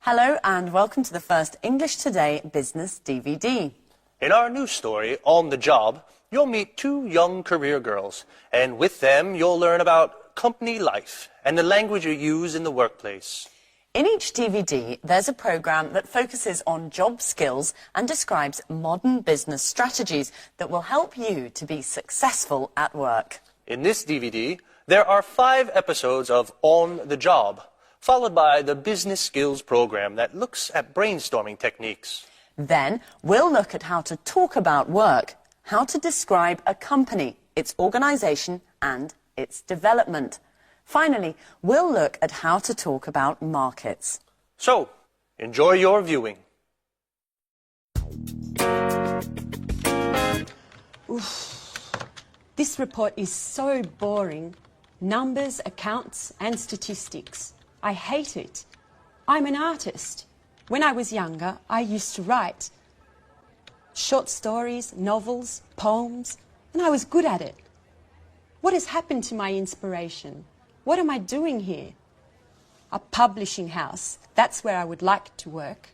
Hello and welcome to the first English Today Business DVD. In our new story, On the Job, you'll meet two young career girls, and with them you'll learn about company life and the language you use in the workplace. In each DVD, there's a program that focuses on job skills and describes modern business strategies that will help you to be successful at work. In this DVD, there are 5 episodes of On the Job, followed by the Business Skills program that looks at brainstorming techniques. Then we'll look at how to talk about work, how to describe a company, its organisation and its development. Finally, we'll look at how to talk about markets. So, enjoy your viewing. This report is so boring. Numbers, accounts and statistics. I hate it. I'm an artist. When I was younger, I used to write short stories, novels, poems, and I was good at it. What has happened to my inspiration? What am I doing here? A publishing house. That's where I would like to work.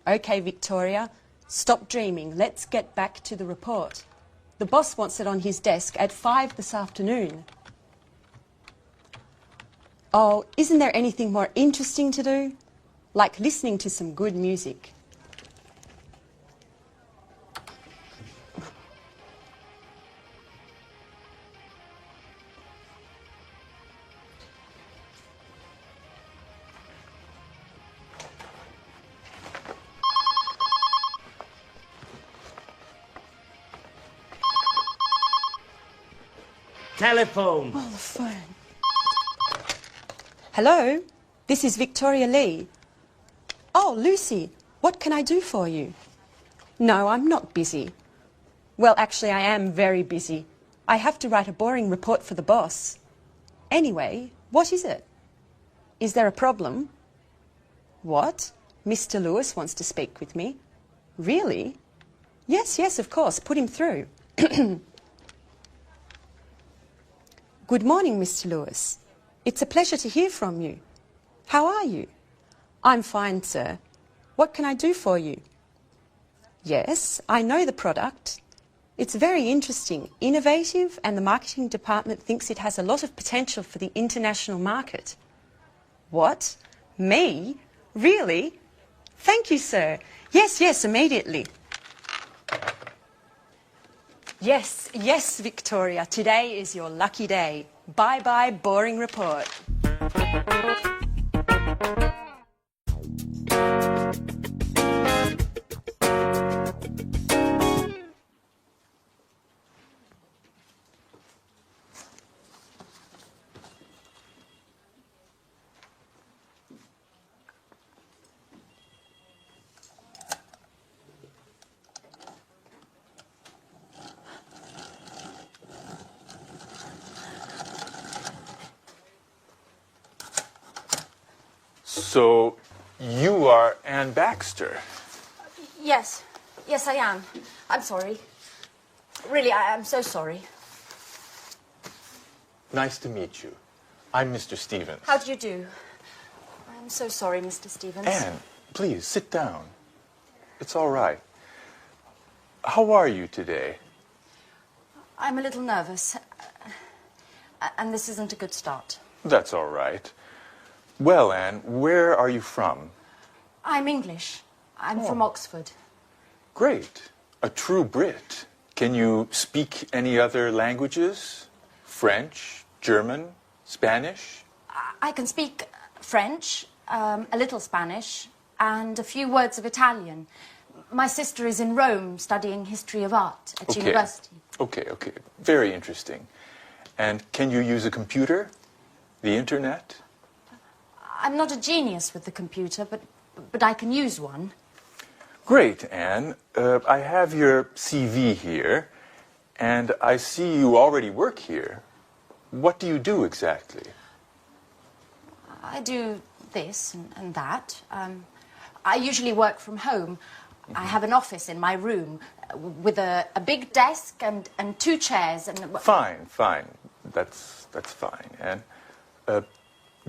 Okay, Victoria, stop dreaming. Let's get back to the report. The boss wants it on his desk at 5 this afternoon. Oh, isn't there anything more interesting to do? Like listening to some good music. Telephone. Oh, the phone. Hello, this is Victoria Lee. Oh, Lucy, what can I do for you? No, I'm not busy. Well, actually, I am very busy. I have to write a boring report for the boss. Anyway, what is it? Is there a problem? What? Mr. Lewis wants to speak with me. Really? Yes, of course. Put him through. Good morning, Mr. Lewis. It's a pleasure to hear from you. How are you? I'm fine, sir. What can I do for you? Yes, I know the product. It's very interesting, innovative, and the marketing department thinks it has a lot of potential for the international market. What? Me? Really? Thank you, sir. Yes, immediately. Yes, Victoria. Today is your lucky day. Bye-bye, boring report. So, you are Anne Baxter. Yes, I am. I'm sorry. Really, I'm so sorry. Nice to meet you. I'm Mr. Stevens. How do you do? I'm so sorry, Mr. Stevens. Anne, please, sit down. It's all right. How are you today? I'm a little nervous. And this isn't a good start. That's all right. Well, Anne, where are you from? I'm English. I'm from Oxford. Great. A true Brit. Can you speak any other languages? French, German, Spanish? I can speak French, a little Spanish, and a few words of Italian. My sister is in Rome studying history of art at university. Okay. Very interesting. And can you use a computer? The internet? I'm not a genius with the computer, but I can use one. Great, Anne. I have your CV here, and I see you already work here. What do you do exactly? I do this and that. I usually work from home. I have an office in my room with a big desk and 2 chairs. And Fine. That's fine, Anne.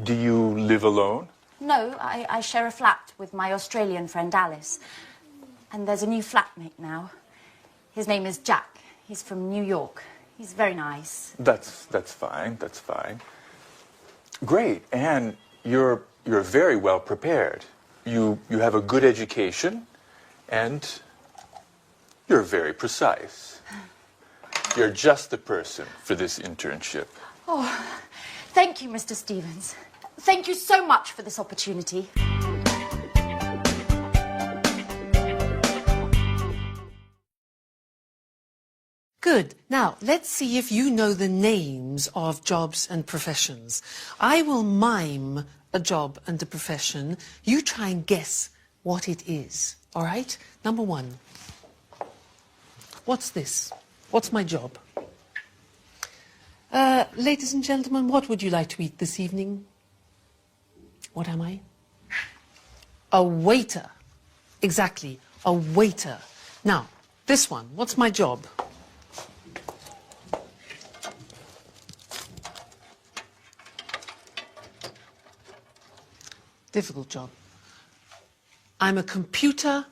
Do you live alone? No, I share a flat with my Australian friend Alice. And there's a new flatmate now. His name is Jack. He's from New York. He's very nice. That's fine. That's fine. Great, and you're very well prepared. You have a good education, and you're very precise. You're just the person for this internship. Oh, thank you, Mr. Stevens. Thank you so much for this opportunity. Good. Now, let's see if you know the names of jobs and professions. I will mime a job and a profession. You try and guess what it is. All right? Number one. What's this? What's my job? Ladies and gentlemen, what would you like to eat this evening? What am I? A waiter. Exactly, a waiter. Now, this one, what's my job? Difficult job. I'm a computer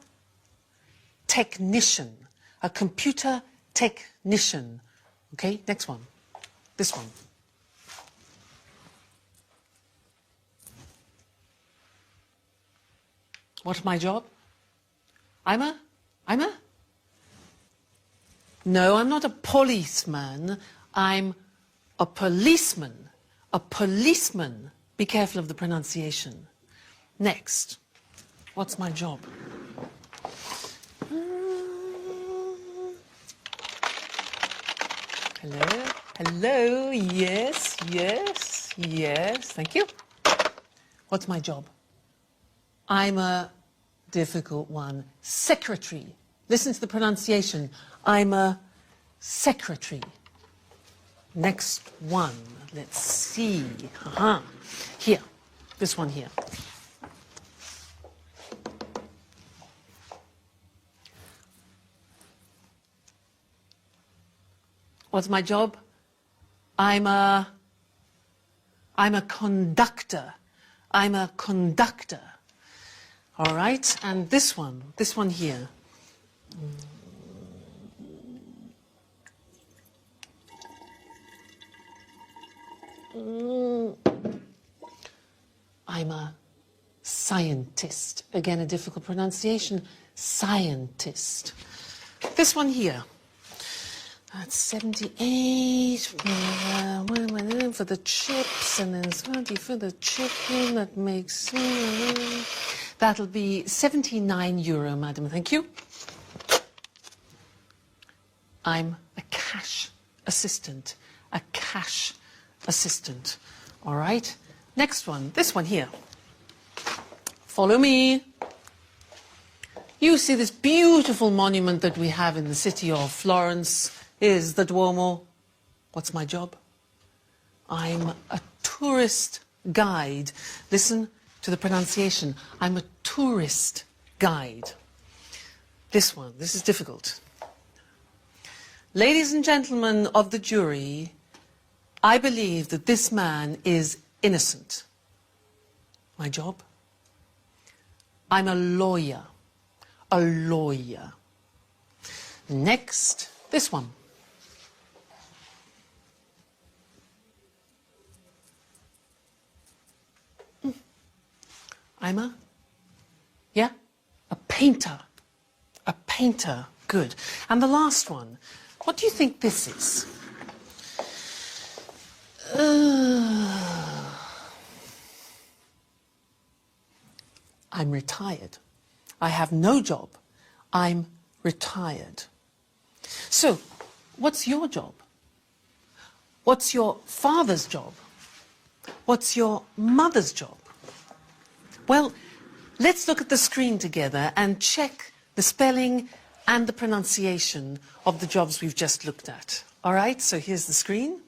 technician. A computer technician. Okay, next one. This one. What's my job? No, I'm not a policeman. I'm a policeman. A policeman. Be careful of the pronunciation. Next. What's my job? Hello? Hello? Yes, yes, yes. Thank you. What's my job? I'm a difficult one. Secretary. Listen to the pronunciation. I'm a secretary. Next one. Let's see. Here. This one here. What's my job? I'm a conductor. I'm a conductor. All right, and this one here. I'm a scientist. Again, a difficult pronunciation. Scientist. This one here. That's 78 for the chips, and then 20 for the chicken. That makes... that'll be €79, madam. Thank you. I'm a cash assistant. A cash assistant. All right. Next one. This one here. Follow me. You see this beautiful monument that we have in the city of Florence is the Duomo. What's my job? I'm a tourist guide. Listen to the pronunciation. I'm a tourist guide. This one, this is difficult. Ladies and gentlemen of the jury, I believe that this man is innocent. My job? I'm a lawyer. A lawyer. Next, this one. I'm a painter. A painter. Good. And the last one. What do you think this is? I'm retired. I have no job. I'm retired. So, what's your job? What's your father's job? What's your mother's job? Well, let's look at the screen together and check the spelling and the pronunciation of the jobs we've just looked at. All right, so here's the screen.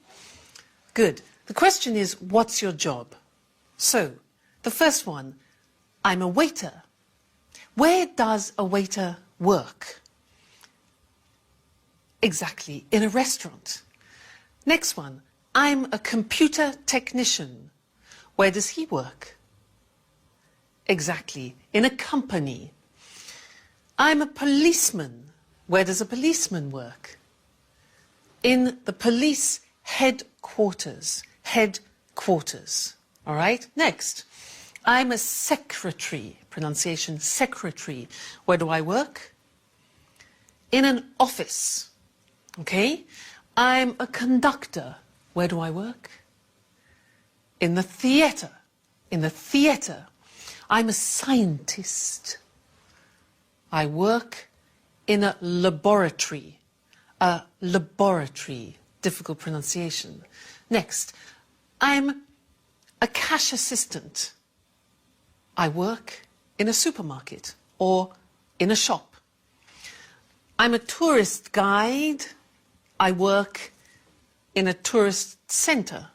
Good. The question is, what's your job? So, the first one, I'm a waiter. Where does a waiter work? Exactly, in a restaurant. Next one, I'm a computer technician. Where does he work? exactly? In a company. I'm a policeman. Where does a policeman work? In the police headquarters. Headquarters. All right? Next. I'm a secretary. Pronunciation, secretary. Where do I work? In an office. Okay? I'm a conductor. Where do I work? In the theatre. In the theatre. I'm a scientist. I work in a laboratory. A laboratory. Difficult pronunciation. Next. I'm a cash assistant. I work in a supermarket or in a shop. I'm a tourist guide. I work in a tourist centre.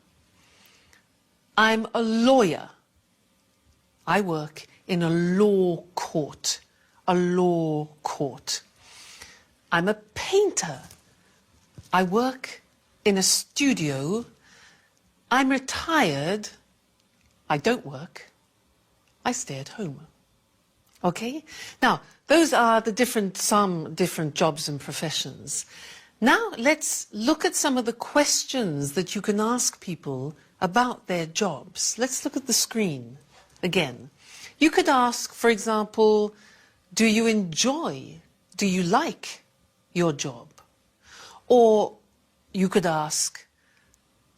I'm a lawyer. I work in a law court. A law court. I'm a painter. I work in a studio. I'm retired. I don't work. I stay at home. Okay? Now, those are some different jobs and professions. Now, let's look at some of the questions that you can ask people about their jobs. Let's look at the screen again. You could ask, for example, do you enjoy, do you like your job? Or you could ask,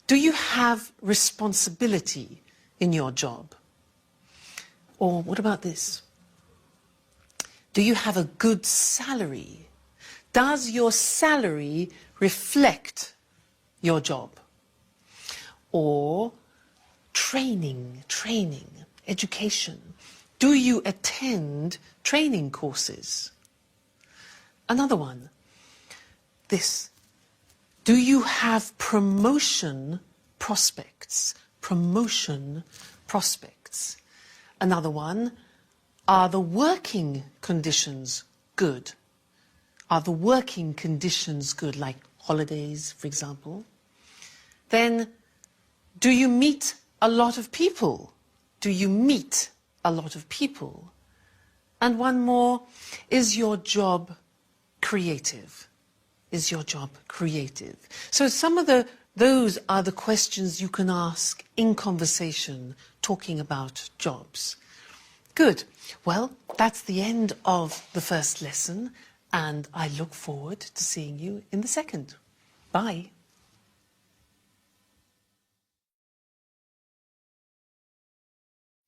do you have responsibility in your job? Or what about this? Do you have a good salary? Does your salary reflect your job? Or training, education. Do you attend training courses? Another one, this. Do you have promotion prospects? Promotion prospects. Another one, are the working conditions good? Are the working conditions good, like holidays, for example? Then, do you meet a lot of people? Do you meet a lot of people? And one more, is your job creative? Is your job creative? So those are the questions you can ask in conversation, talking about jobs. Good. Well, that's the end of the first lesson, and I look forward to seeing you in the second. Bye.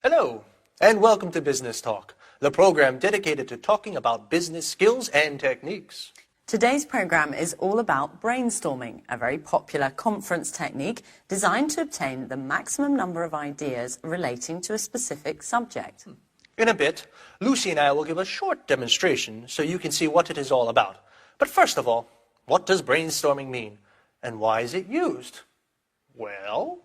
Hello, and welcome to Business Talk, the program dedicated to talking about business skills and techniques. Today's program is all about brainstorming, a very popular conference technique designed to obtain the maximum number of ideas relating to a specific subject. In a bit, Lucy and I will give a short demonstration so you can see what it is all about. But first of all, what does brainstorming mean? And why is it used? Well,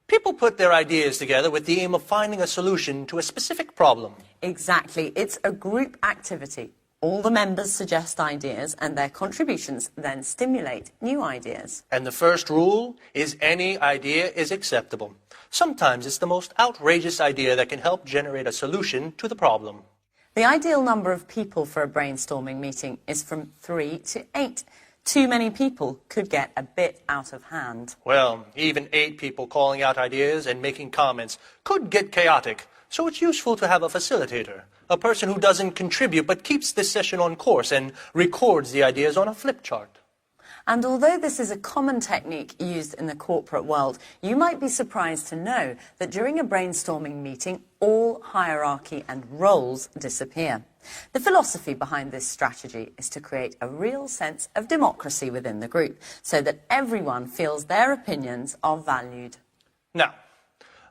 people put their ideas together with the aim of finding a solution to a specific problem. Exactly. It's a group activity. All the members suggest ideas and their contributions then stimulate new ideas. And the first rule is any idea is acceptable. Sometimes it's the most outrageous idea that can help generate a solution to the problem. The ideal number of people for a brainstorming meeting is from 3 to 8. Too many people could get a bit out of hand. Well, even 8 people calling out ideas and making comments could get chaotic. So it's useful to have a facilitator, a person who doesn't contribute but keeps the session on course and records the ideas on a flip chart. And although this is a common technique used in the corporate world, you might be surprised to know that during a brainstorming meeting, all hierarchy and roles disappear. The philosophy behind this strategy is to create a real sense of democracy within the group, so that everyone feels their opinions are valued. Now,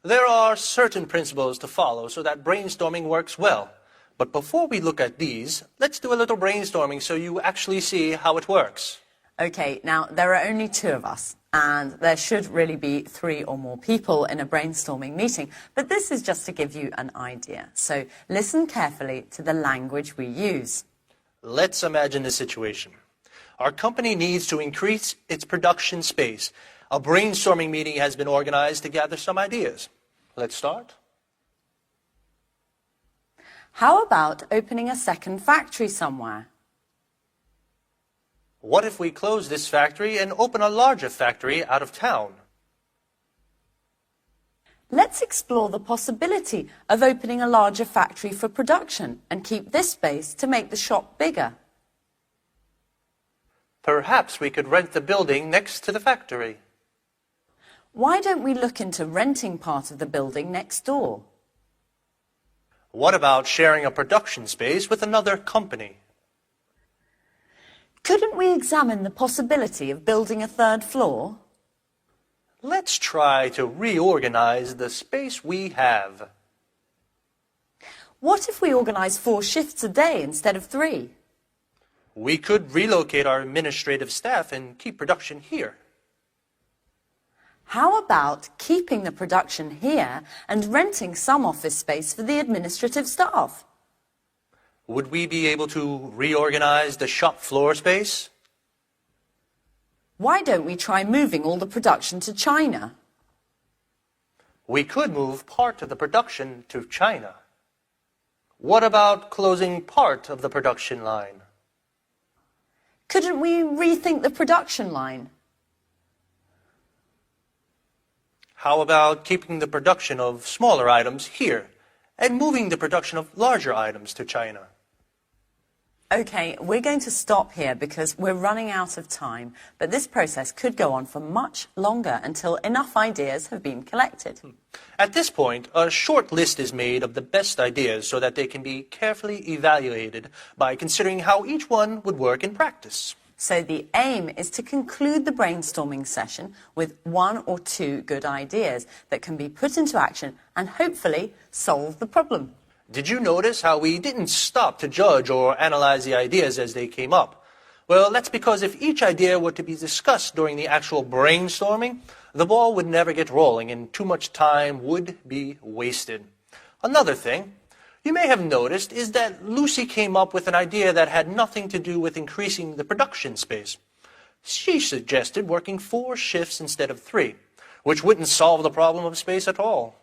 there are certain principles to follow so that brainstorming works well. But before we look at these, let's do a little brainstorming so you actually see how it works. Okay, now there are only 2 of us, and there should really be 3 or more people in a brainstorming meeting, but this is just to give you an idea. So listen carefully to the language we use. Let's imagine the situation. Our company needs to increase its production space. A brainstorming meeting has been organized to gather some ideas. Let's start. How about opening a second factory somewhere? What if we close this factory and open a larger factory out of town? Let's explore the possibility of opening a larger factory for production and keep this space to make the shop bigger. Perhaps we could rent the building next to the factory. Why don't we look into renting part of the building next door? What about sharing a production space with another company? Couldn't we examine the possibility of building a third floor? Let's try to reorganize the space we have. What if we organise 4 shifts a day instead of 3? We could relocate our administrative staff and keep production here. How about keeping the production here and renting some office space for the administrative staff? Would we be able to reorganize the shop floor space? Why don't we try moving all the production to China? We could move part of the production to China. What about closing part of the production line? Couldn't we rethink the production line? How about keeping the production of smaller items here and moving the production of larger items to China? OK, we're going to stop here because we're running out of time, but this process could go on for much longer until enough ideas have been collected. At this point, a short list is made of the best ideas so that they can be carefully evaluated by considering how each one would work in practice. So the aim is to conclude the brainstorming session with 1 or 2 good ideas that can be put into action and hopefully solve the problem. Did you notice how we didn't stop to judge or analyze the ideas as they came up? Well, that's because if each idea were to be discussed during the actual brainstorming, the ball would never get rolling and too much time would be wasted. Another thing you may have noticed is that Lucy came up with an idea that had nothing to do with increasing the production space. She suggested working 4 shifts instead of 3, which wouldn't solve the problem of space at all.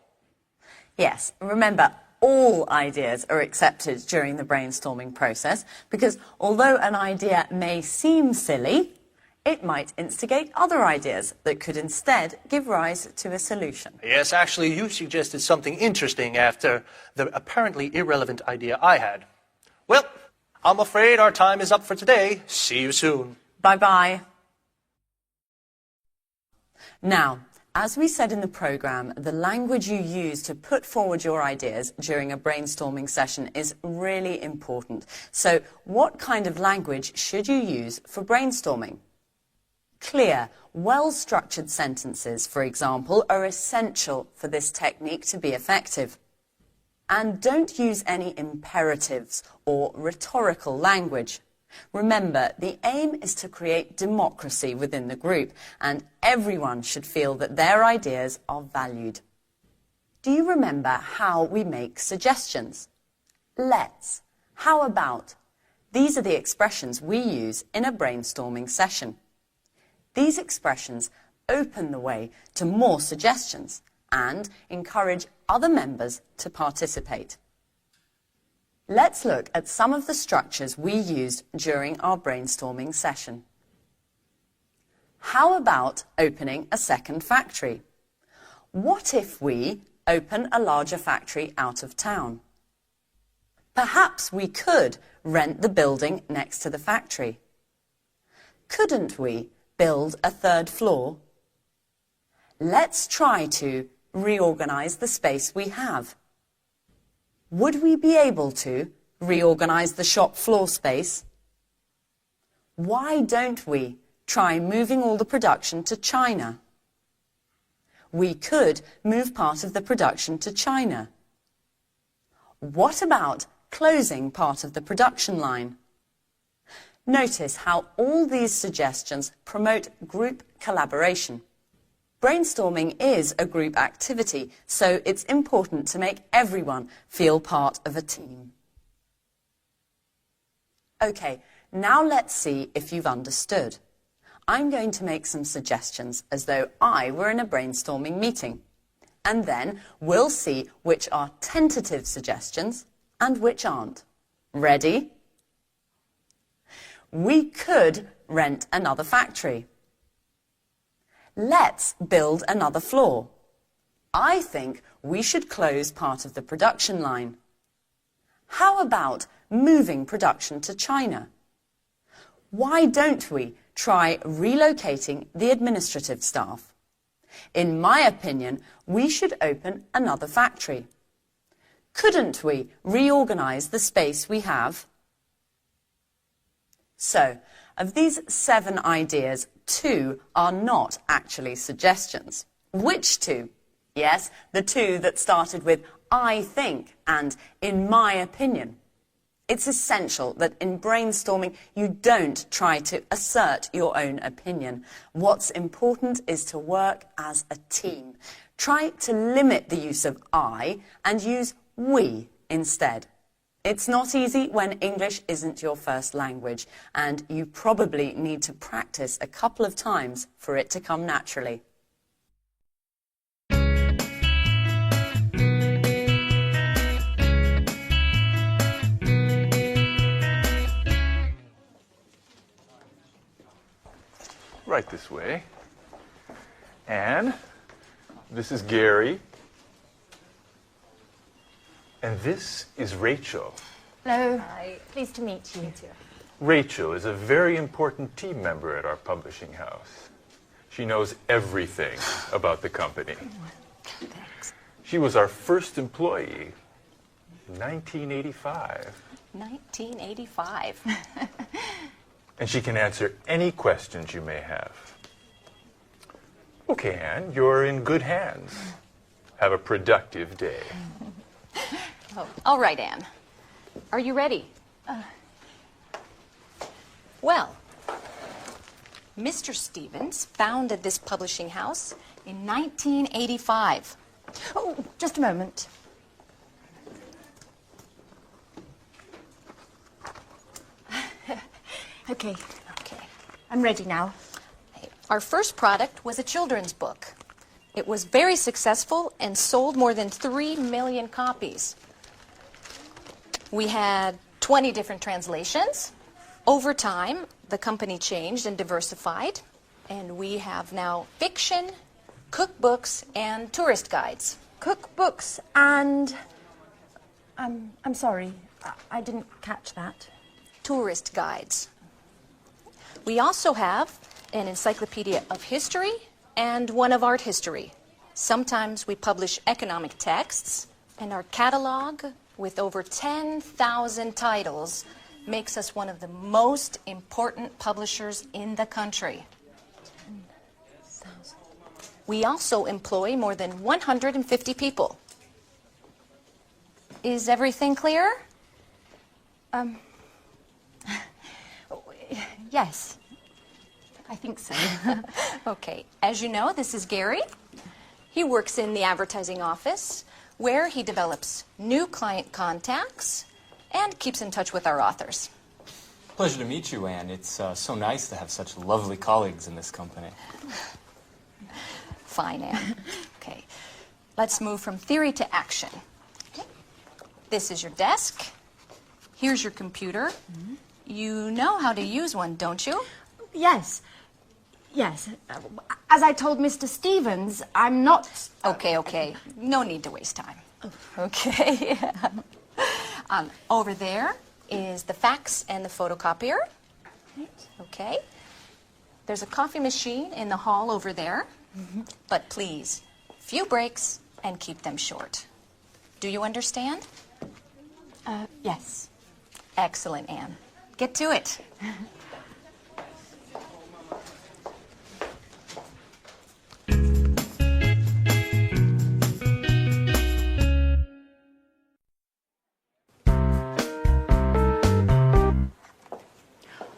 Yes, remember, all ideas are accepted during the brainstorming process because although an idea may seem silly, it might instigate other ideas that could instead give rise to a solution. Yes, actually, you suggested something interesting after the apparently irrelevant idea I had. Well, I'm afraid our time is up for today. See you soon. Bye-bye. Now, as we said in the programme, the language you use to put forward your ideas during a brainstorming session is really important. So, what kind of language should you use for brainstorming? Clear, well-structured sentences, for example, are essential for this technique to be effective. And don't use any imperatives or rhetorical language. Remember, the aim is to create democracy within the group, and everyone should feel that their ideas are valued. Do you remember how we make suggestions? Let's, how about? These are the expressions we use in a brainstorming session. These expressions open the way to more suggestions and encourage other members to participate. Let's look at some of the structures we used during our brainstorming session. How about opening a second factory? What if we open a larger factory out of town? Perhaps we could rent the building next to the factory. Couldn't we build a third floor? Let's try to reorganize the space we have. Would we be able to reorganize the shop floor space? Why don't we try moving all the production to China? We could move part of the production to China. What about closing part of the production line? Notice how all these suggestions promote group collaboration. Brainstorming is a group activity, so it's important to make everyone feel part of a team. OK, now let's see if you've understood. I'm going to make some suggestions as though I were in a brainstorming meeting. And then we'll see which are tentative suggestions and which aren't. Ready? We could rent another factory. Let's build another floor. I think we should close part of the production line. How about moving production to China? Why don't we try relocating the administrative staff? In my opinion, we should open another factory. Couldn't we reorganize the space we have? So, of these 7 ideas, 2 are not actually suggestions. Which 2? Yes, the 2 that started with I think and in my opinion. It's essential that in brainstorming you don't try to assert your own opinion. What's important is to work as a team. Try to limit the use of I and use we instead. It's not easy when English isn't your first language, and you probably need to practice a couple of times for it to come naturally. Right this way. And this is Gary. And this is Rachel. Hello. Hi. Pleased to meet you. Rachel is a very important team member at our publishing house. She knows everything about the company. Thanks. She was our first employee in 1985. 1985. And she can answer any questions you may have. Okay, Anne, you're in good hands. Have a productive day. Oh, all right, Anne. Are you ready? Well, Mr. Stevens founded this publishing house in 1985. Oh, just a moment. Okay. I'm ready now. Our first product was a children's book. It was very successful and sold more than 3 million copies. We had 20 different translations. Over time, the company changed and diversified, and we have now fiction, cookbooks, and tourist guides. Cookbooks and... I'm sorry, I didn't catch that. Tourist guides. We also have an encyclopedia of history and one of art history. Sometimes we publish economic texts, and our catalog with over 10,000 titles makes us one of the most important publishers in the country. 10,000. We also employ more than 150 people. Is everything clear? Yes, I think so. Okay. As you know, this is Gary. He works in the advertising office, where he develops new client contacts and keeps in touch with our authors. Pleasure to meet you, Anne. It's so nice to have such lovely colleagues in this company. Fine, Anne. Okay. Let's move from theory to action. Okay. This is your desk. Here's your computer. Mm-hmm. You know how to use one, don't you? Yes. As I told Mr. Stevens, I'm not... Okay. No need to waste time. Okay. Over there is the fax and the photocopier. Okay. There's a coffee machine in the hall over there. Mm-hmm. But please, few breaks and keep them short. Do you understand? Yes. Excellent, Anne. Get to it.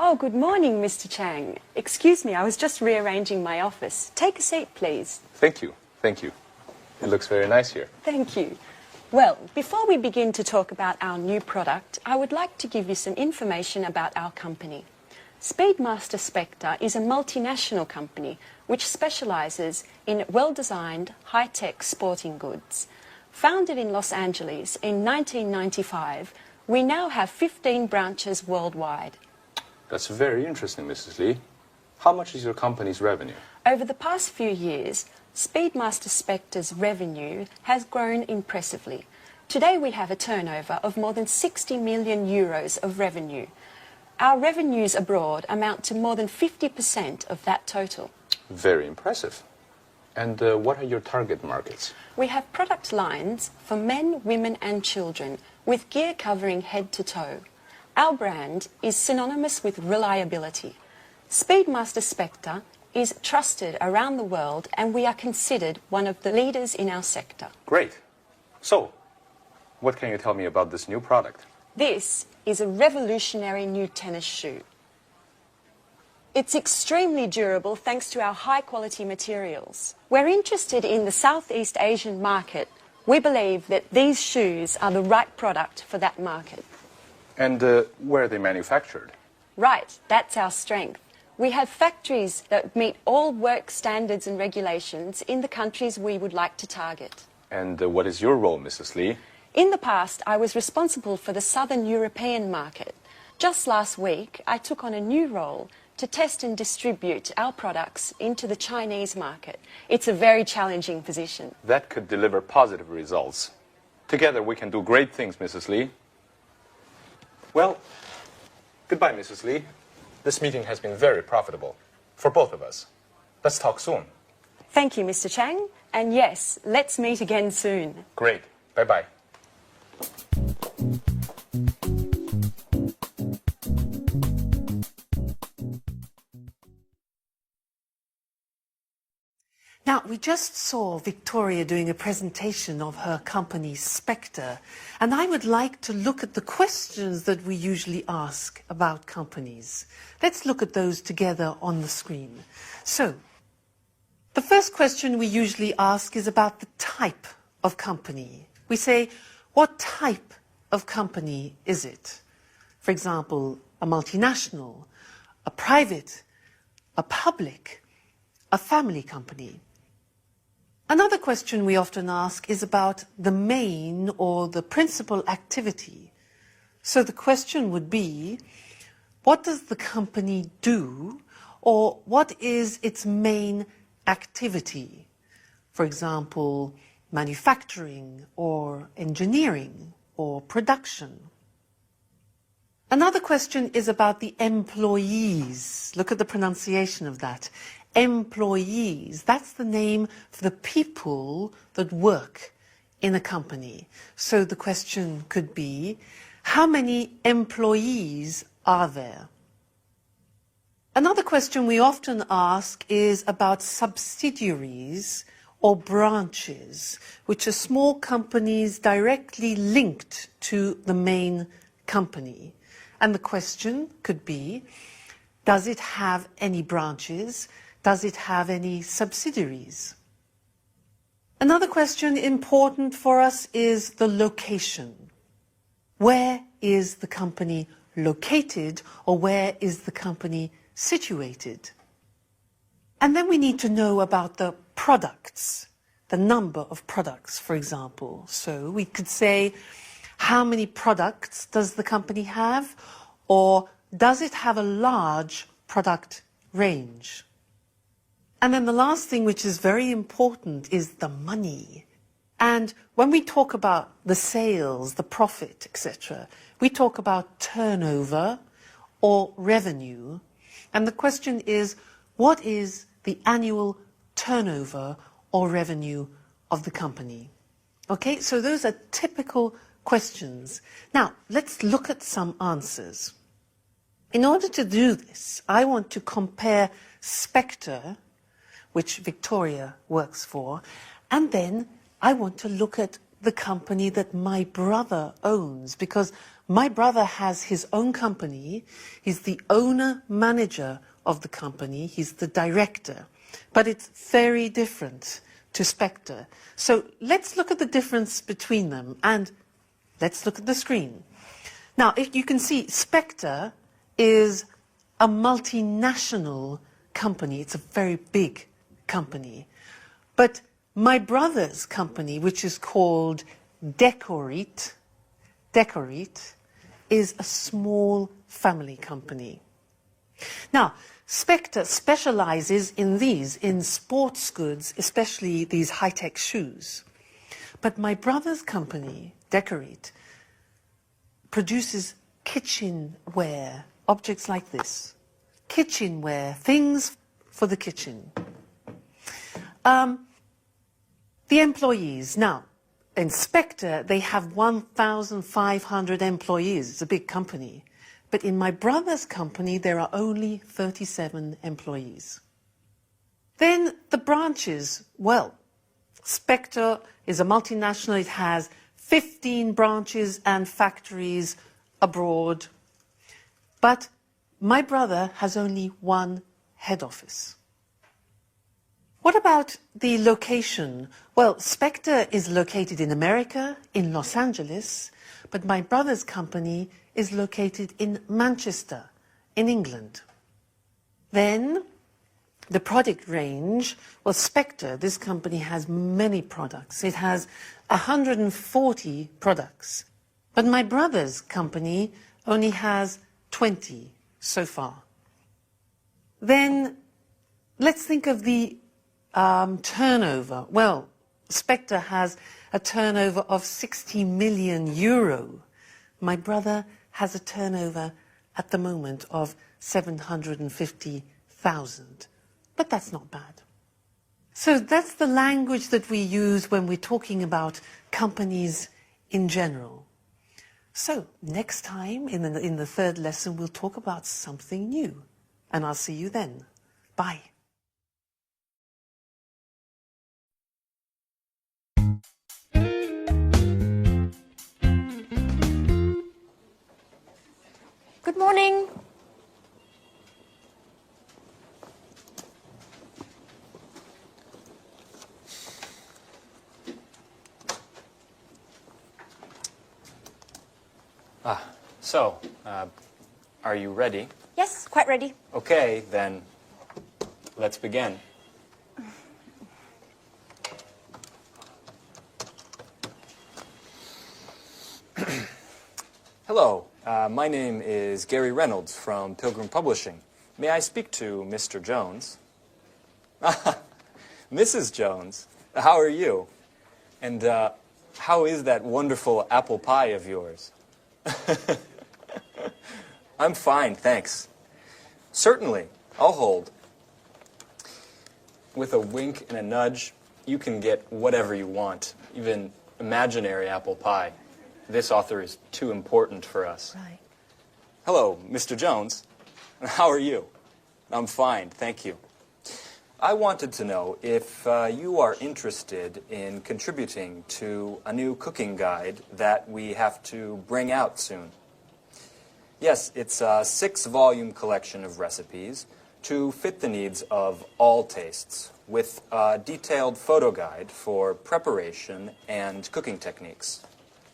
Oh, good morning, Mr. Chang. Excuse me, I was just rearranging my office. Take a seat, please. Thank you. It looks very nice here. Thank you. Well, before we begin to talk about our new product, I would like to give you some information about our company. Speedmaster Spectre is a multinational company which specialises in well-designed, high-tech sporting goods. Founded in Los Angeles in 1995, we now have 15 branches worldwide. That's very interesting, Mrs. Lee. How much is your company's revenue? Over the past few years, Speedmaster Spectre's revenue has grown impressively. Today we have a turnover of more than 60 million euros of revenue. Our revenues abroad amount to more than 50% of that total. Very impressive. And what are your target markets? We have product lines for men, women and children with gear covering head to toe. Our brand is synonymous with reliability. Speedmaster Spectre is trusted around the world and we are considered one of the leaders in our sector. Great. So, what can you tell me about this new product? This is a revolutionary new tennis shoe. It's extremely durable thanks to our high-quality materials. We're interested in the Southeast Asian market. We believe that these shoes are the right product for that market. And where are they manufactured? Right, that's our strength. We have factories that meet all work standards and regulations in the countries we would like to target. And what is your role, Mrs. Lee? In the past, I was responsible for the Southern European market. Just last week, I took on a new role to test and distribute our products into the Chinese market. It's a very challenging position. That could deliver positive results. Together we can do great things, Mrs. Lee. Well, goodbye, Mrs. Lee. This meeting has been very profitable for both of us. Let's talk soon. Thank you, Mr. Chang. And yes, let's meet again soon. Great. Bye-bye. Now, we just saw Victoria doing a presentation of her company, Spectre, and I would like to look at the questions that we usually ask about companies. Let's look at those together on the screen. So, the first question we usually ask is about the type of company. We say, what type of company is it? For example, a multinational, a private, a public, a family company. Another question we often ask is about the main or the principal activity. So the question would be, what does the company do, or what is its main activity? For example, manufacturing or engineering or production. Another question is about the employees. Look at the pronunciation of that. Employees, that's the name for the people that work in a company. So the question could be, how many employees are there? Another question we often ask is about subsidiaries or branches, which are small companies directly linked to the main company. And the question could be, does it have any branches? Does it have any subsidiaries? Another question important for us is the location. Where is the company located, or where is the company situated? And then we need to know about the products, the number of products, for example. So we could say, how many products does the company have, or does it have a large product range? And then the last thing, which is very important, is the money. And when we talk about the sales, the profit, etc., we talk about turnover or revenue. And the question is, what is the annual turnover or revenue of the company? Okay, so those are typical questions. Now, let's look at some answers. In order to do this, I want to compare Spectre, which Victoria works for, and then I want to look at the company that my brother owns, because my brother has his own company. He's the owner-manager of the company. He's the director. But it's very different to Spectre. So let's look at the difference between them, and let's look at the screen. Now, if you can see, Spectre is a multinational company. It's a very big company. But My brother's company, which is called Decorate, is a small family company. Now, Spectre specializes in sports goods, especially these high-tech shoes. But my brother's company, Decorate, produces kitchenware, objects like this. Kitchenware, things for the kitchen. The employees. Now, in Spectre, they have 1,500 employees. It's a big company. But in my brother's company, there are only 37 employees. Then the branches. Well, Spectre is a multinational. It has 15 branches and factories abroad. But my brother has only one head office. What about the location? Well, Spectre is located in America, in Los Angeles, but my brother's company is located in Manchester, in England. Then, the product range, well, Spectre, this company has many products. It has 140 products. But my brother's company only has 20 so far. Then, let's think of the turnover. Well, Spectre has a turnover of 60 million euro. My brother has a turnover at the moment of 750,000. But that's not bad. So that's the language that we use when we're talking about companies in general. So next time, in the third lesson, we'll talk about something new. And I'll see you then. Bye. Good morning. So, are you ready? Yes, quite ready. Okay, then let's begin. Hello, my name is Gary Reynolds from Pilgrim Publishing. May I speak to Mr. Jones? Mrs. Jones, how are you? And how is that wonderful apple pie of yours? I'm fine, thanks. Certainly, I'll hold. With a wink and a nudge, you can get whatever you want, even imaginary apple pie. This author is too important for us. Right. Hello, Mr. Jones. How are you? I'm fine, thank you. I wanted to know if you are interested in contributing to a new cooking guide that we have to bring out soon. Yes, it's a 6-volume collection of recipes to fit the needs of all tastes, with a detailed photo guide for preparation and cooking techniques.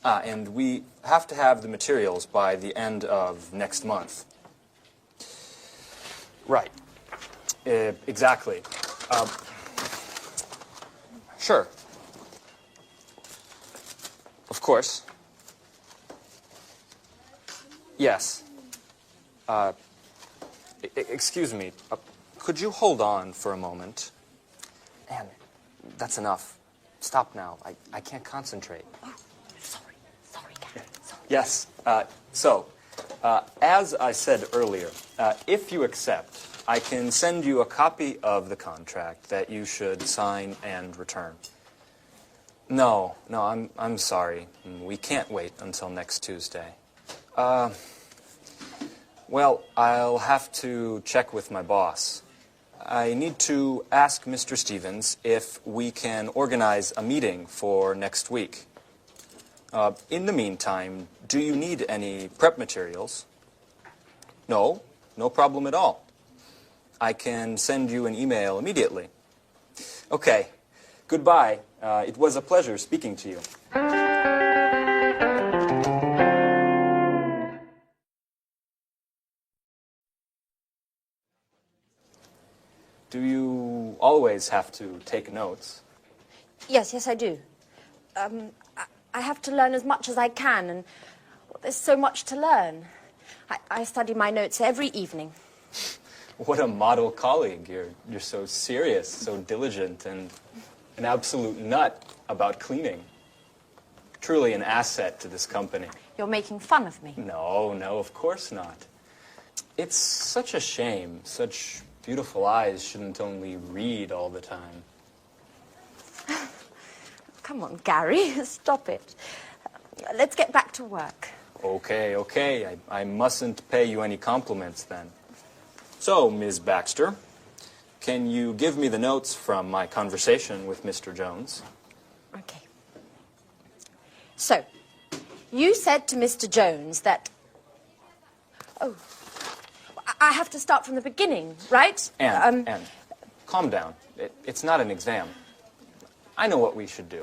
And we have to have the materials by the end of next month. Right. Exactly. Sure. Of course. Yes. Excuse me. Could you hold on for a moment? Anne, that's enough. Stop now. I can't concentrate. Oh, sorry, Gary. Sorry. Yes. As I said earlier, if you accept, I can send you a copy of the contract that you should sign and return. No, I'm sorry. We can't wait until next Tuesday. Well, I'll have to check with my boss. I need to ask Mr. Stevens if we can organize a meeting for next week. In the meantime, do you need any prep materials? No problem at all. I can send you an email immediately. Okay, goodbye. It was a pleasure speaking to you. Do you always have to take notes? Yes, I do. I have to learn as much as I can, and there's so much to learn. I study my notes every evening. What a model colleague. You're so serious, so diligent, and an absolute nut about cleaning. Truly an asset to this company. You're making fun of me. No, of course not. It's such a shame. Such beautiful eyes shouldn't only read all the time. Come on, Gary, stop it. Let's get back to work. Okay. I mustn't pay you any compliments then. So, Ms. Baxter, can you give me the notes from my conversation with Mr. Jones? Okay. So, you said to Mr. Jones that... Oh, I have to start from the beginning, right? Anne, calm down. It's not an exam. I know what we should do.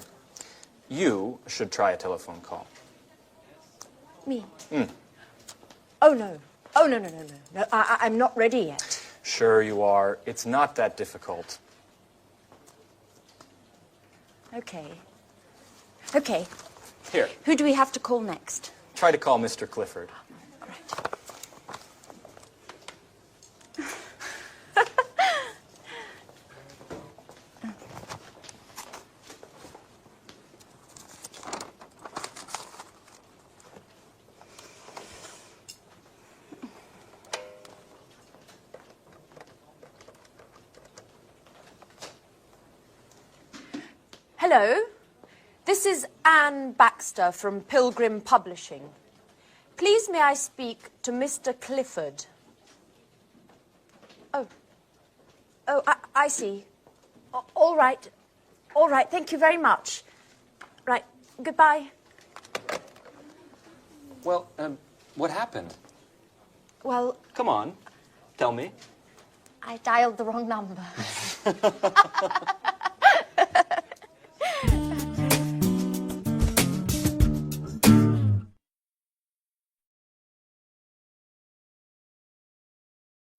You should try a telephone call. Me? Oh, no. No, I'm not ready yet. Sure you are. It's not that difficult. Okay. Here, Who do we have to call next? try to call Mr. Clifford. All right. Hello, this is Anne Baxter from Pilgrim Publishing. Please may I speak to Mr. Clifford? Oh, I see. All right, thank you very much. Right, goodbye. Well, what happened? Well, Come on, tell me. I dialed the wrong number.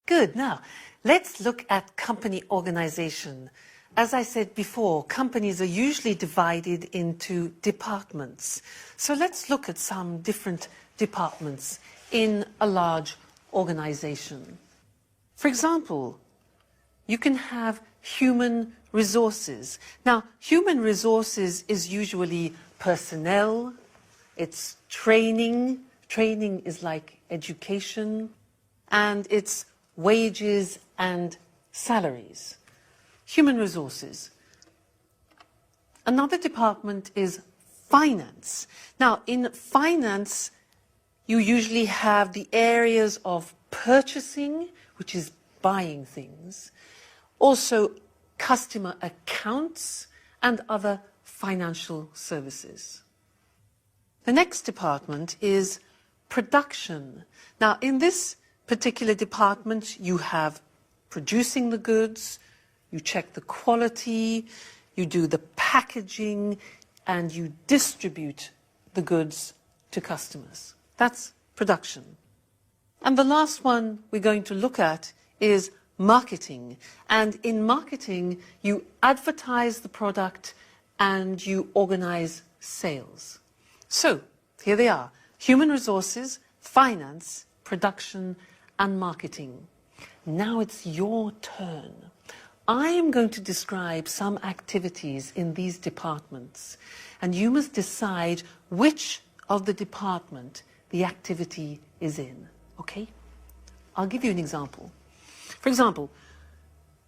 Good. Now, let's look at company organization. As I said before, companies are usually divided into departments. So let's look at some different departments in a large organization. For example, you can have human resources. Now, human resources is usually personnel, it's training. Training is like education, and it's wages and salaries. Human resources. Another department is finance. Now, in finance, you usually have the areas of purchasing, which is buying things, also customer accounts and other financial services. The next department is production. Now, in this particular department, you have producing the goods, you check the quality, you do the packaging, and you distribute the goods to customers. That's production. And the last one we're going to look at is marketing. And in marketing, you advertise the product and you organize sales. So, here they are: human resources, finance, production, and marketing. Now it's your turn. I am going to describe some activities in these departments, and you must decide which of the department the activity is in, okay? I'll give you an example. For example,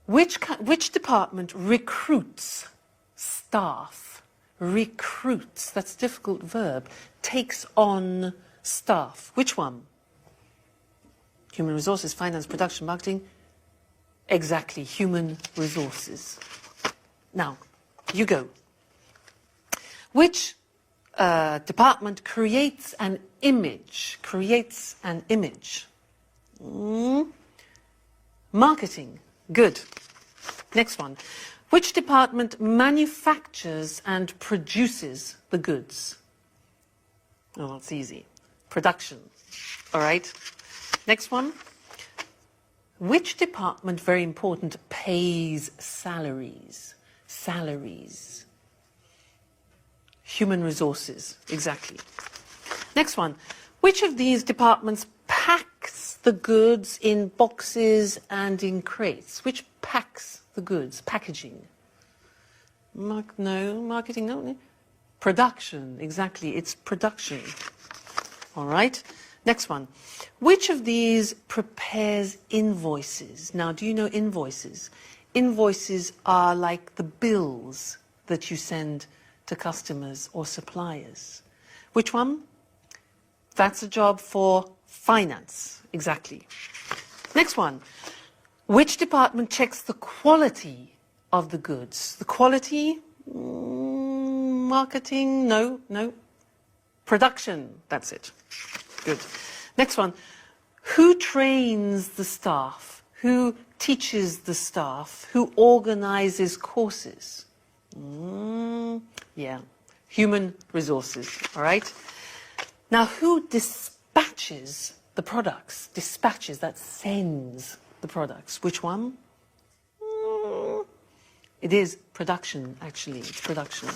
which department recruits staff? Recruits, that's a difficult verb, takes on staff. Which one? Human resources, finance, production, marketing. Exactly, human resources. Now, you go. Which department creates an image? Creates an image. Marketing. Good. Next one. Which department manufactures and produces the goods? Oh, that's easy. Production. All right. Next one. Which department, very important, pays salaries? Salaries. Human resources, exactly. Next one. Which of these departments packs the goods in boxes and in crates? Which packs the goods? Packaging. No. Marketing, no. Production, exactly. It's production. All right. Next one. Which of these prepares invoices? Now, do you know invoices? Invoices are like the bills that you send to customers or suppliers. Which one? That's a job for finance, exactly. Next one. Which department checks the quality of the goods? The quality? Marketing? No. Production, that's it. Good. Next one. Who trains the staff? Who teaches the staff? Who organizes courses? Yeah. Human resources, all right? Now, who dispatches the products? Dispatches, that sends the products. Which one? It is production, actually. It's production.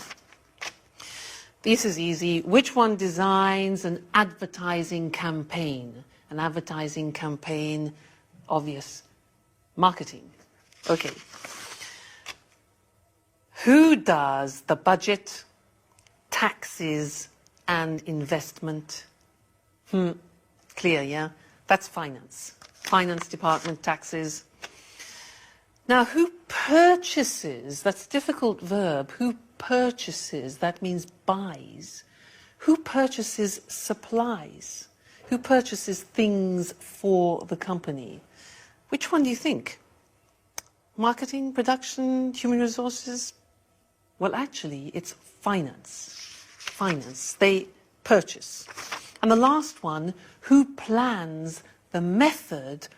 This is easy. Which one designs an advertising campaign? An advertising campaign, obvious. Marketing. Okay. Who does the budget, taxes, and investment? Clear, yeah? That's finance. Finance department, taxes. Now, who purchases? That's a difficult verb. Who purchases? That means buys. Who purchases supplies? Who purchases things for the company? Which one do you think? Marketing, production, human resources? Well, actually, it's finance. Finance. They purchase. And the last one, who plans the method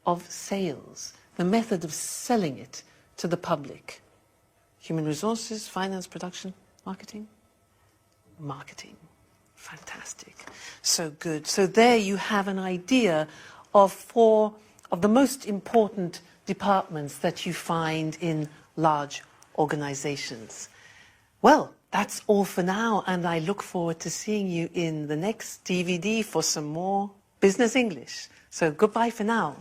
of sales, the method of selling it to the public? Human resources, finance, production, marketing? Marketing. Fantastic. So good. So there you have an idea of 4 of the most important departments that you find in large organizations. Well, that's all for now, and I look forward to seeing you in the next DVD for some more Business English. So goodbye for now.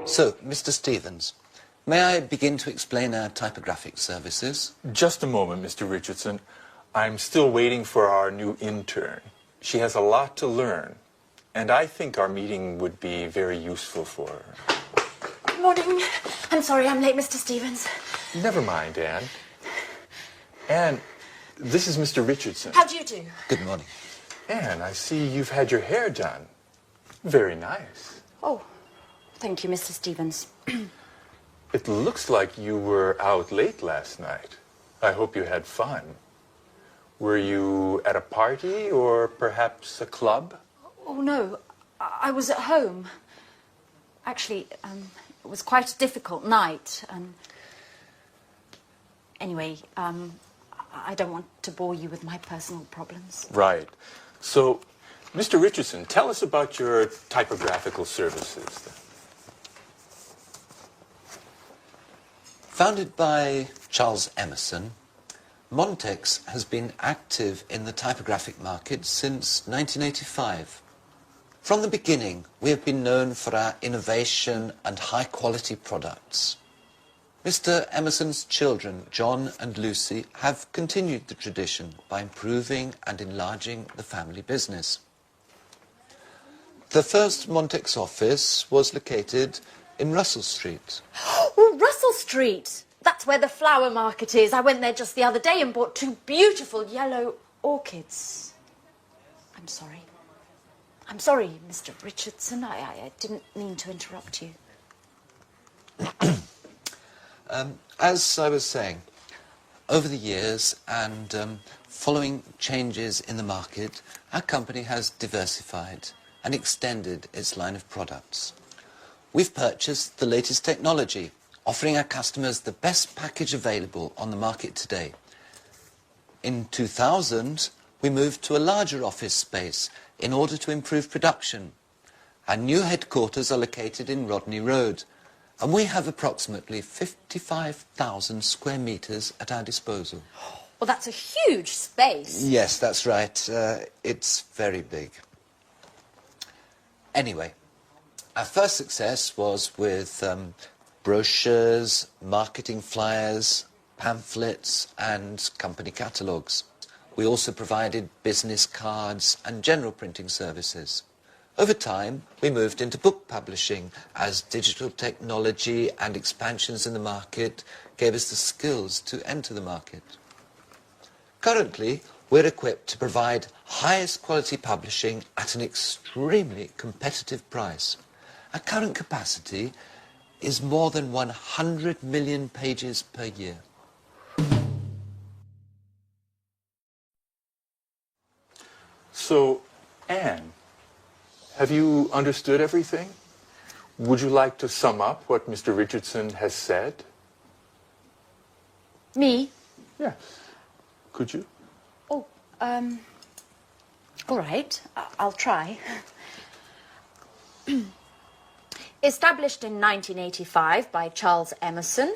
So, Mr. Stevens, may I begin to explain our typographic services? Just a moment, Mr. Richardson. I'm still waiting for our new intern. She has a lot to learn, and I think our meeting would be very useful for her. Good morning. I'm sorry I'm late, Mr. Stevens. Never mind, Anne. Anne, this is Mr. Richardson. How do you do? Good morning. Anne, I see you've had your hair done. Very nice. Oh, thank you, Mr. Stevens. It looks like you were out late last night. I hope you had fun. Were you at a party or perhaps a club? Oh, no. I was at home. Actually, it was quite a difficult night. Anyway, I don't want to bore you with my personal problems. Right. So, Mr. Richardson, tell us about your typographical services. Founded by Charles Emerson, Montex has been active in the typographic market since 1985. From the beginning, we have been known for our innovation and high-quality products. Mr. Emerson's children, John and Lucy, have continued the tradition by improving and enlarging the family business. The first Montex office was located in Russell Street. Oh, Russell Street! That's where the flower market is. I went there just the other day and bought 2 beautiful yellow orchids. I'm sorry. I'm sorry, Mr. Richardson. I didn't mean to interrupt you. As I was saying, over the years and following changes in the market, our company has diversified and extended its line of products. We've purchased the latest technology, offering our customers the best package available on the market today. In 2000, we moved to a larger office space in order to improve production. Our new headquarters are located in Rodney Road, And we have approximately 55,000 square metres at our disposal. Well, that's a huge space. Yes, that's right. It's very big. Anyway, our first success was with brochures, marketing flyers, pamphlets and company catalogues. We also provided business cards and general printing services. Over time, we moved into book publishing as digital technology and expansions in the market gave us the skills to enter the market. Currently, we're equipped to provide highest quality publishing at an extremely competitive price. Our current capacity is more than 100 million pages per year. So, Anne, have you understood everything? Would you like to sum up what Mr. Richardson has said? Me? Yes. Could you? Oh, all right. I'll try. Established in 1985 by Charles Emerson,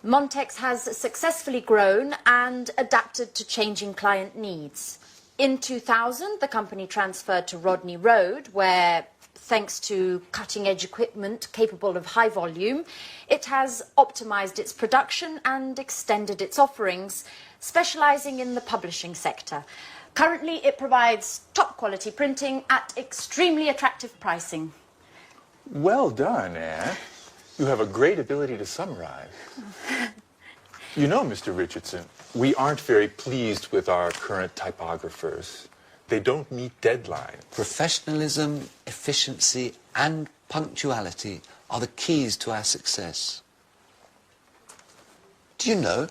Montex has successfully grown and adapted to changing client needs. In 2000, the company transferred to Rodney Road, where, thanks to cutting-edge equipment capable of high volume, it has optimized its production and extended its offerings, specializing in the publishing sector. Currently, it provides top-quality printing at extremely attractive pricing. Well done, Anne. You have a great ability to summarize. You know, Mr. Richardson, we aren't very pleased with our current typographers. They don't meet deadlines. Professionalism, efficiency and punctuality are the keys to our success. Do you know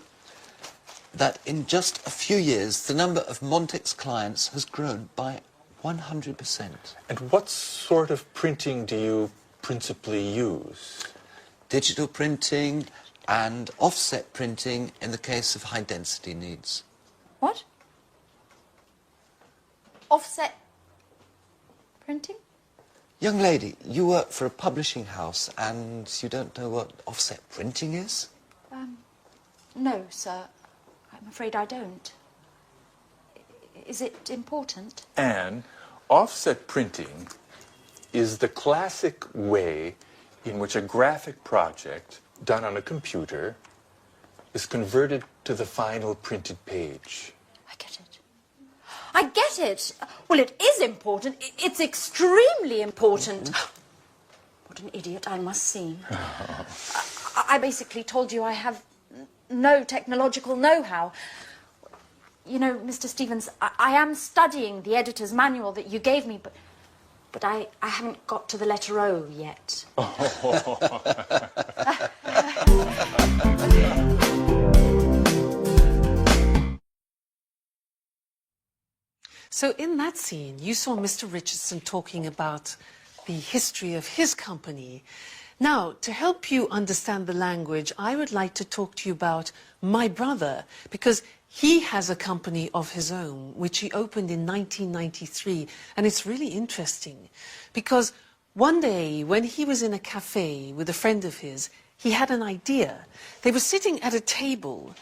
that in just a few years the number of Montex clients has grown by 100%? And what sort of printing do you principally use? Digital printing and offset printing in the case of high density needs. What? Offset printing? Young lady, you work for a publishing house and you don't know what offset printing is? No, sir. I'm afraid I don't. Is it important? Anne, offset printing is the classic way in which a graphic project done on a computer is converted to the final printed page. I get it. I get it. Well, it is important. It's extremely important. What an idiot I must seem. I basically told you I have no technological know-how. You know, Mr. Stevens, I am studying the editor's manual that you gave me, but I haven't got to the letter O yet. So in that scene, you saw Mr. Richardson talking about the history of his company. Now, to help you understand the language, I would like to talk to you about my brother, because he has a company of his own, which he opened in 1993. And it's really interesting, because one day when he was in a cafe with a friend of his, he had an idea. They were sitting at a table,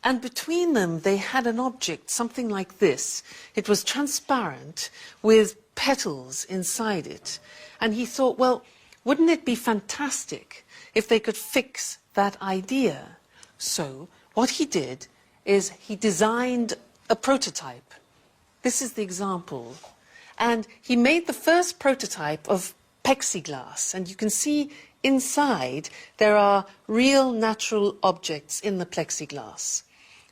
and between them they had an object, something like this. It was transparent with petals inside it. And he thought, well, wouldn't it be fantastic if they could fix that idea? So what he did is he designed a prototype. This is the example. And he made the first prototype of plexiglass. And you can see inside there are real natural objects in the plexiglass.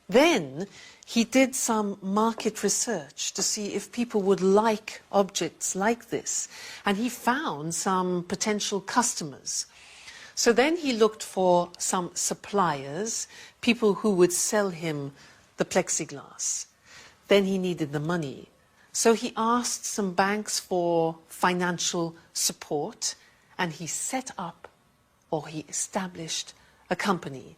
Then he did some market research to see if people would like objects like this. And he found some potential customers. So then he looked for some suppliers, people who would sell him the plexiglass. Then he needed the money. So he asked some banks for financial support, and he set up, or he established, a company.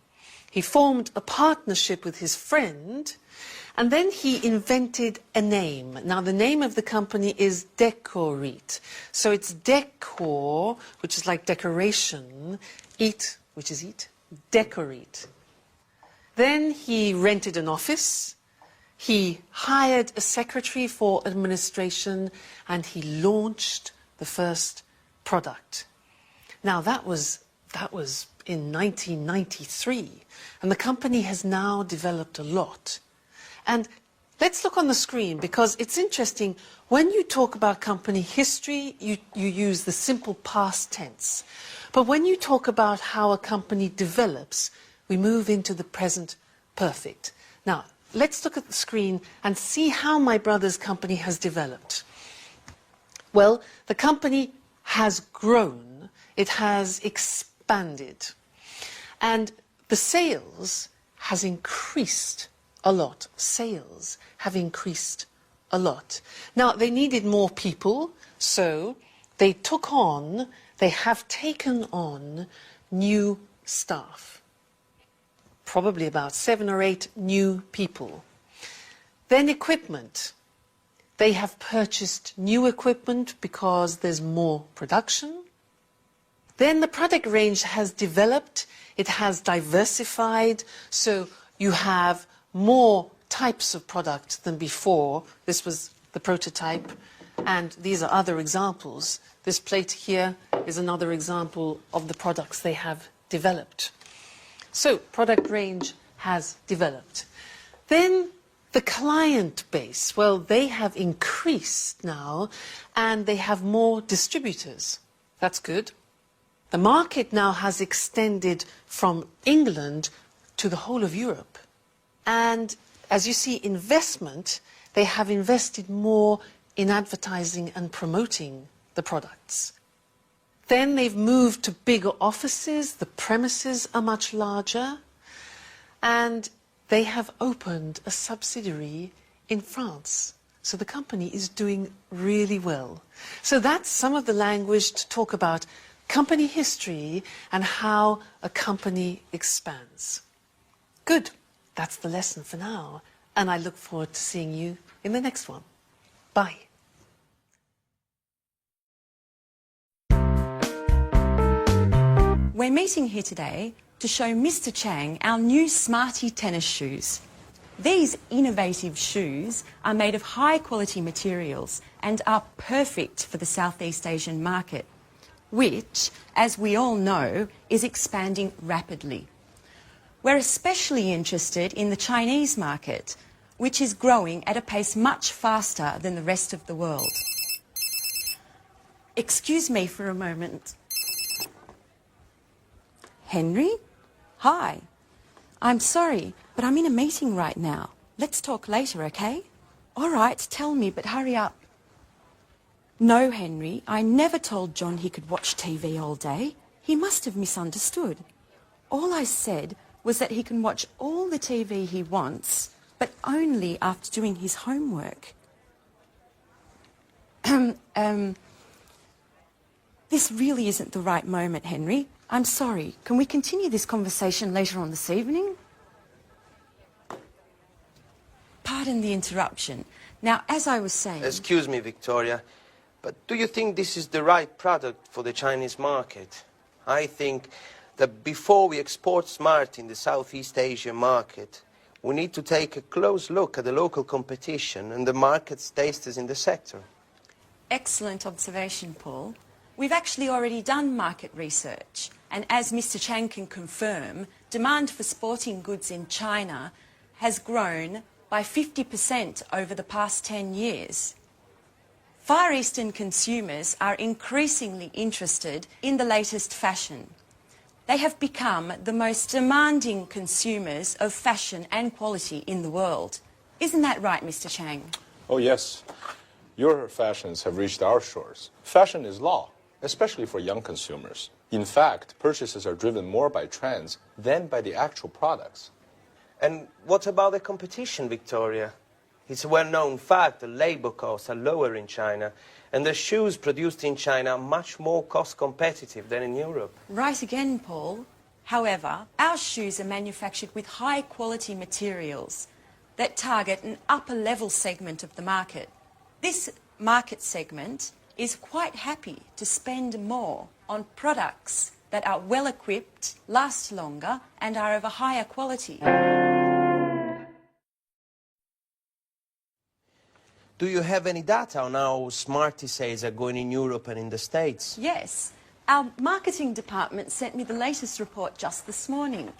He formed a partnership with his friend, and then he invented a name. Now, the name of the company is Decorit. So it's decor, which is like decoration, eat, which is eat, Decorit. Then he rented an office, he hired a secretary for administration, and he launched the first product. Now, that was in 1993, and the company has now developed a lot. And let's look on the screen, because it's interesting. When you talk about company history, you use the simple past tense. But when you talk about how a company develops, we move into the present perfect. Now, let's look at the screen and see how my brother's company has developed. Well, the company has grown. It has expanded. And the sales has increased a lot. Sales have increased a lot. Now, they needed more people, so they have taken on new staff. Probably about 7 or 8 new people. Then equipment. They have purchased new equipment because there's more production. Then the product range has developed. It has diversified, so you have more types of product than before. This was the prototype, and these are other examples. This plate here is another example of the products they have developed. So, product range has developed. Then the client base, well, they have increased now, and they have more distributors. That's good. The market now has extended from England to the whole of Europe. And as you see, investment, they have invested more in advertising and promoting the products. Then they've moved to bigger offices, the premises are much larger, and they have opened a subsidiary in France. So the company is doing really well. So that's some of the language to talk about company history and how a company expands. Good. That's the lesson for now, and I look forward to seeing you in the next one. Bye. We're meeting here today to show Mr. Chang our new Smarty tennis shoes. These innovative shoes are made of high-quality materials and are perfect for the Southeast Asian market, which, as we all know, is expanding rapidly. We're especially interested in the Chinese market, which is growing at a pace much faster than the rest of the world. Excuse me for a moment. Henry? Hi. I'm sorry, but I'm in a meeting right now. Let's talk later, okay? All right, tell me, but hurry up. No, Henry, I never told John he could watch TV all day. He must have misunderstood. All I said was that he can watch all the TV he wants, but only after doing his homework. This really isn't the right moment, Henry. I'm sorry. Can we continue this conversation later on this evening? Pardon the interruption. Now, as I was saying... Excuse me, Victoria, but do you think this is the right product for the Chinese market? I think that before we export Smart in the Southeast Asian market, we need to take a close look at the local competition and the market's tasters in the sector. Excellent observation, Paul. We've actually already done market research, and as Mr. Chang can confirm, demand for sporting goods in China has grown by 50% over the past 10 years. Far Eastern consumers are increasingly interested in the latest fashion. They have become the most demanding consumers of fashion and quality in the world. Isn't that right, Mr. Chang? Oh, yes. Your fashions have reached our shores. Fashion is law, especially for young consumers. In fact, purchases are driven more by trends than by the actual products. And what about the competition, Victoria? It's a well-known fact that labor costs are lower in China, and the shoes produced in China are much more cost competitive than in Europe. Right again, Paul. However, our shoes are manufactured with high quality materials that target an upper level segment of the market. This market segment is quite happy to spend more on products that are well equipped, last longer and are of a higher quality. Do you have any data on how Smarty sales are going in Europe and in the States? Yes, our marketing department sent me the latest report just this morning,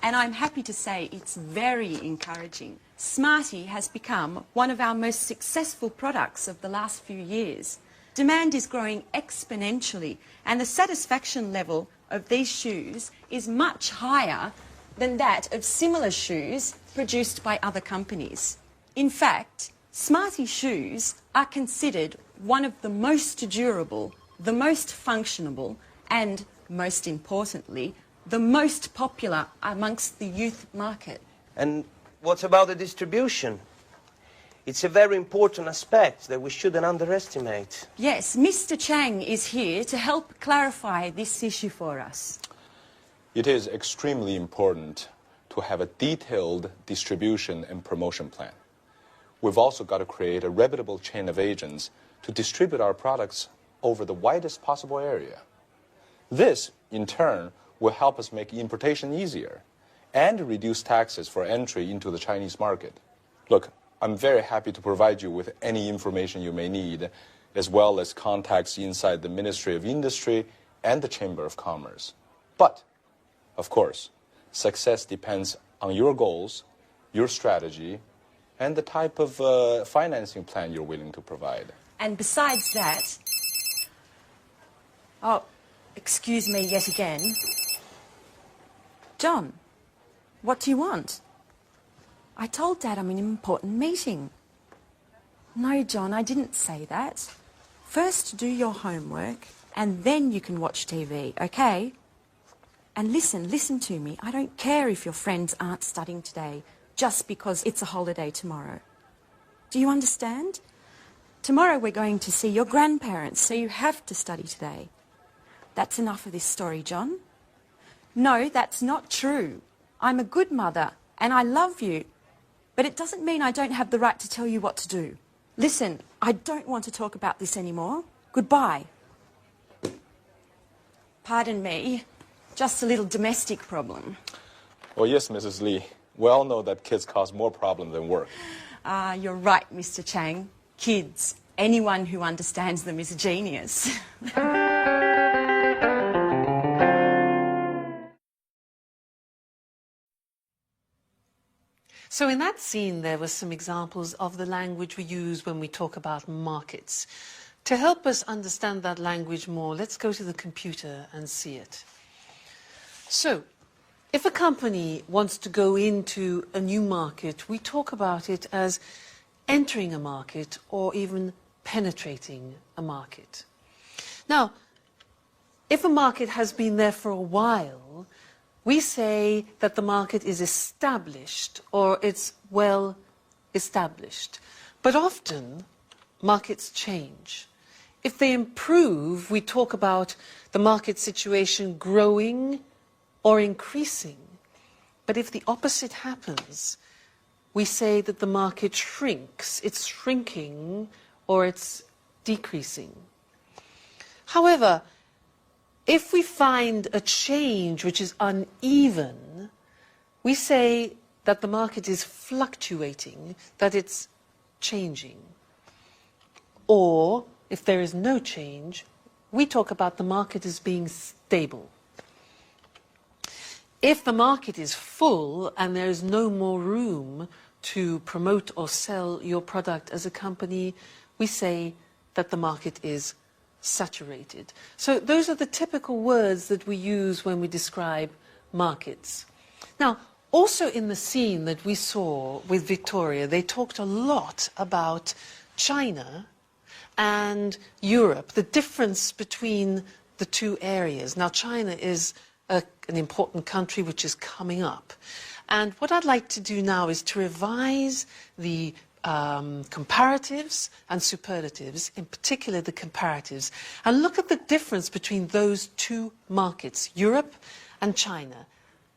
and I'm happy to say it's very encouraging. Smarty has become one of our most successful products of the last few years. Demand is growing exponentially, and the satisfaction level of these shoes is much higher than that of similar shoes produced by other companies. In fact, Smarty shoes are considered one of the most durable, the most functional, and, most importantly, the most popular amongst the youth market. And what about the distribution? It's a very important aspect that we shouldn't underestimate. Yes, Mr. Chang is here to help clarify this issue for us. It is extremely important to have a detailed distribution and promotion plan. We've also got to create a reputable chain of agents to distribute our products over the widest possible area. This, in turn, will help us make importation easier and reduce taxes for entry into the Chinese market. Look, I'm very happy to provide you with any information you may need, as well as contacts inside the Ministry of Industry and the Chamber of Commerce. But, of course, success depends on your goals, your strategy, and the type of financing plan you're willing to provide. And besides that... Oh, excuse me yet again. John, what do you want? I told Dad I'm in an important meeting. No, John, I didn't say that. First do your homework, and then you can watch TV, okay? And listen to me. I don't care if your friends aren't studying today just because it's a holiday tomorrow. Do you understand? Tomorrow we're going to see your grandparents, so you have to study today. That's enough of this story, John. No, that's not true. I'm a good mother, and I love you. But it doesn't mean I don't have the right to tell you what to do. Listen, I don't want to talk about this anymore. Goodbye. Pardon me, just a little domestic problem. Well, yes, Mrs. Lee. We all know that kids cause more problems than work. Ah, you're right, Mr. Chang. Kids, anyone who understands them is a genius. So in that scene, there were some examples of the language we use when we talk about markets. To help us understand that language more, let's go to the computer and see it. So, if a company wants to go into a new market, we talk about it as entering a market or even penetrating a market. Now, if a market has been there for a while, we say that the market is established or it's well established. But often, markets change. If they improve, we talk about the market situation growing or increasing. But if the opposite happens, we say that the market shrinks, it's shrinking, or it's decreasing. However, if we find a change which is uneven, we say that the market is fluctuating, that it's changing. Or, if there is no change, we talk about the market as being stable. If the market is full and there is no more room to promote or sell your product as a company, we say that the market is saturated. So those are the typical words that we use when we describe markets. Now, also in the scene that we saw with Victoria, they talked a lot about China and Europe, the difference between the two areas. Now, China is an important country which is coming up. And what I'd like to do now is to revise the comparatives and superlatives, in particular the comparatives, and look at the difference between those two markets, Europe and China.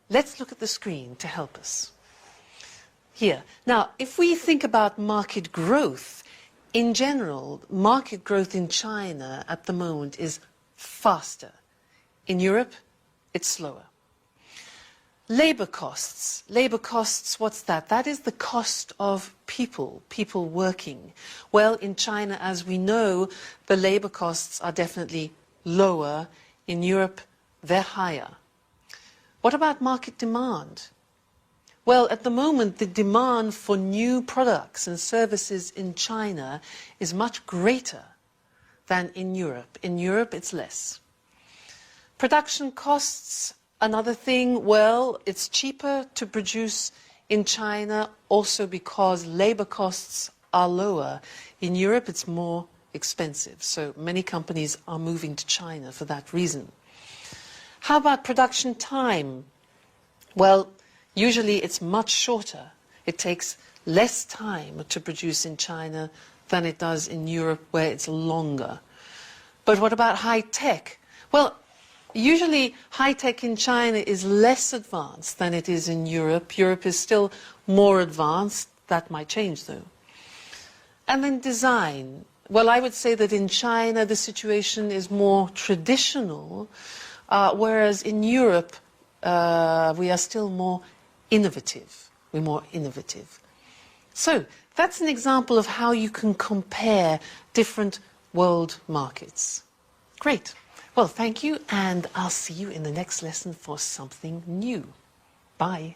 Let's look at the screen to help us. Here. Now, if we think about market growth, in general, market growth in China at the moment is faster. In Europe, it's slower. Labor costs. Labor costs, what's that? That is the cost of people working. Well, in China, as we know, the labor costs are definitely lower. In Europe, they're higher. What about market demand? Well, at the moment, the demand for new products and services in China is much greater than in Europe. In Europe, it's less. Production costs, another thing, well, it's cheaper to produce in China also because labor costs are lower. In Europe, it's more expensive. So many companies are moving to China for that reason. How about production time? Well, usually it's much shorter. It takes less time to produce in China than it does in Europe, where it's longer. But what about high tech? Well, usually high tech in China is less advanced than it is in Europe. Europe is still more advanced. That might change, though. And then design. Well, I would say that in China the situation is more traditional, whereas in Europe we are still more innovative. We're more innovative. So that's an example of how you can compare different world markets. Great. Well, thank you, and I'll see you in the next lesson for something new. Bye.